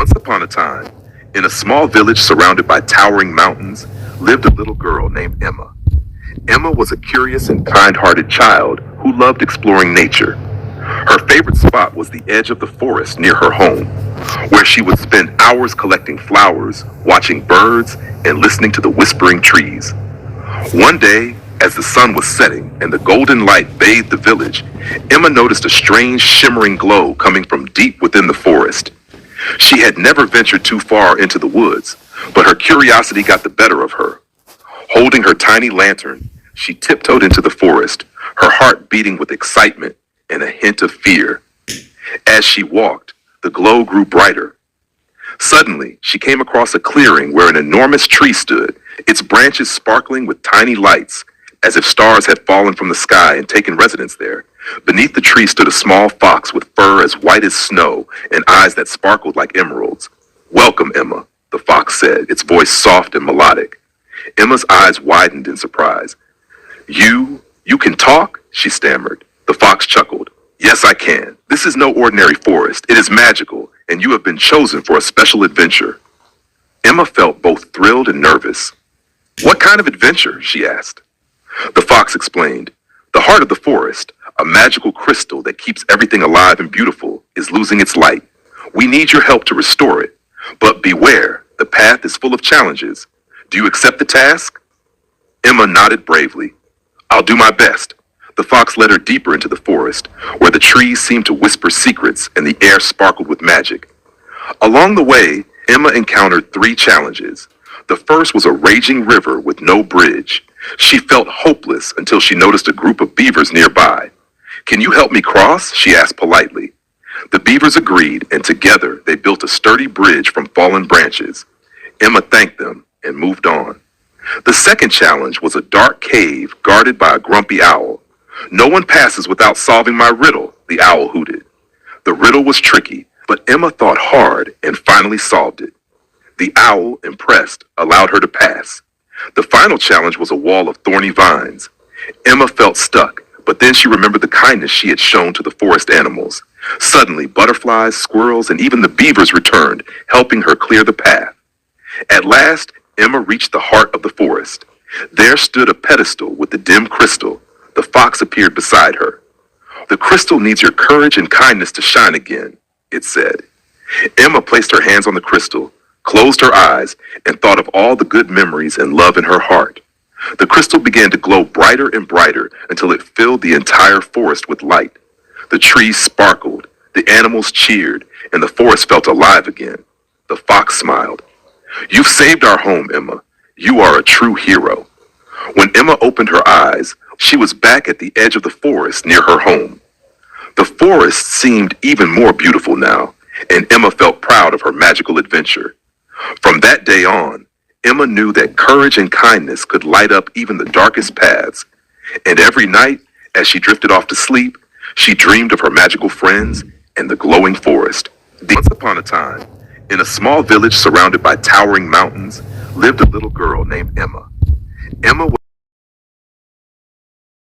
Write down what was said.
Once upon a time, in a small village surrounded by towering mountains, lived a little girl named Emma. Emma was a curious and kind-hearted child who loved exploring nature. Her favorite spot was the edge of the forest near her home, where she would spend hours collecting flowers, watching birds, and listening to the whispering trees. One day, as the sun was setting and the golden light bathed the village, Emma noticed a strange shimmering glow coming from deep within the forest. She had never ventured too far into the woods, but her curiosity got the better of her. Holding her tiny lantern, she tiptoed into the forest, her heart beating with excitement and a hint of fear. As she walked, the glow grew brighter. Suddenly, she came across a clearing where an enormous tree stood, its branches sparkling with tiny lights, as if stars had fallen from the sky and taken residence there. Beneath the tree stood a small fox with fur as white as snow and eyes that sparkled like emeralds. "Welcome, Emma," the fox said, its voice soft and melodic. Emma's eyes widened in surprise. You can talk?" she stammered. The fox chuckled. "Yes, I can. This is no ordinary forest. It is magical, and you have been chosen for a special adventure." Emma felt both thrilled and nervous. "What kind of adventure?" she asked. The fox explained. "The heart of the forest, a magical crystal that keeps everything alive and beautiful, is losing its light. We need your help to restore it. But beware, the path is full of challenges. Do you accept the task?" Emma nodded bravely. "I'll do my best." The fox led her deeper into the forest, where the trees seemed to whisper secrets and the air sparkled with magic. Along the way, Emma encountered 3 challenges. The first was a raging river with no bridge. She felt hopeless until she noticed a group of beavers nearby. "Can you help me cross?" she asked politely. The beavers agreed, and together they built a sturdy bridge from fallen branches. Emma thanked them and moved on. The second challenge was a dark cave guarded by a grumpy owl. "No one passes without solving my riddle," the owl hooted. The riddle was tricky, but Emma thought hard and finally solved it. The owl, impressed, allowed her to pass. The final challenge was a wall of thorny vines. Emma felt stuck, but then she remembered the kindness she had shown to the forest animals. Suddenly, butterflies, squirrels, and even the beavers returned, helping her clear the path. At last, Emma reached the heart of the forest. There stood a pedestal with the dim crystal. The fox appeared beside her. "The crystal needs your courage and kindness to shine again," it said. Emma placed her hands on the crystal, closed her eyes, and thought of all the good memories and love in her heart. The crystal began to glow brighter and brighter until it filled the entire forest with light. The trees sparkled, the animals cheered, and the forest felt alive again. The fox smiled. "You've saved our home, Emma. You are a true hero." When Emma opened her eyes, she was back at the edge of the forest near her home. The forest seemed even more beautiful now, and Emma felt proud of her magical adventure. From that day on, Emma knew that courage and kindness could light up even the darkest paths. And every night, as she drifted off to sleep, she dreamed of her magical friends and the glowing forest. Once upon a time, in a small village surrounded by towering mountains, lived a little girl named Emma. Emma was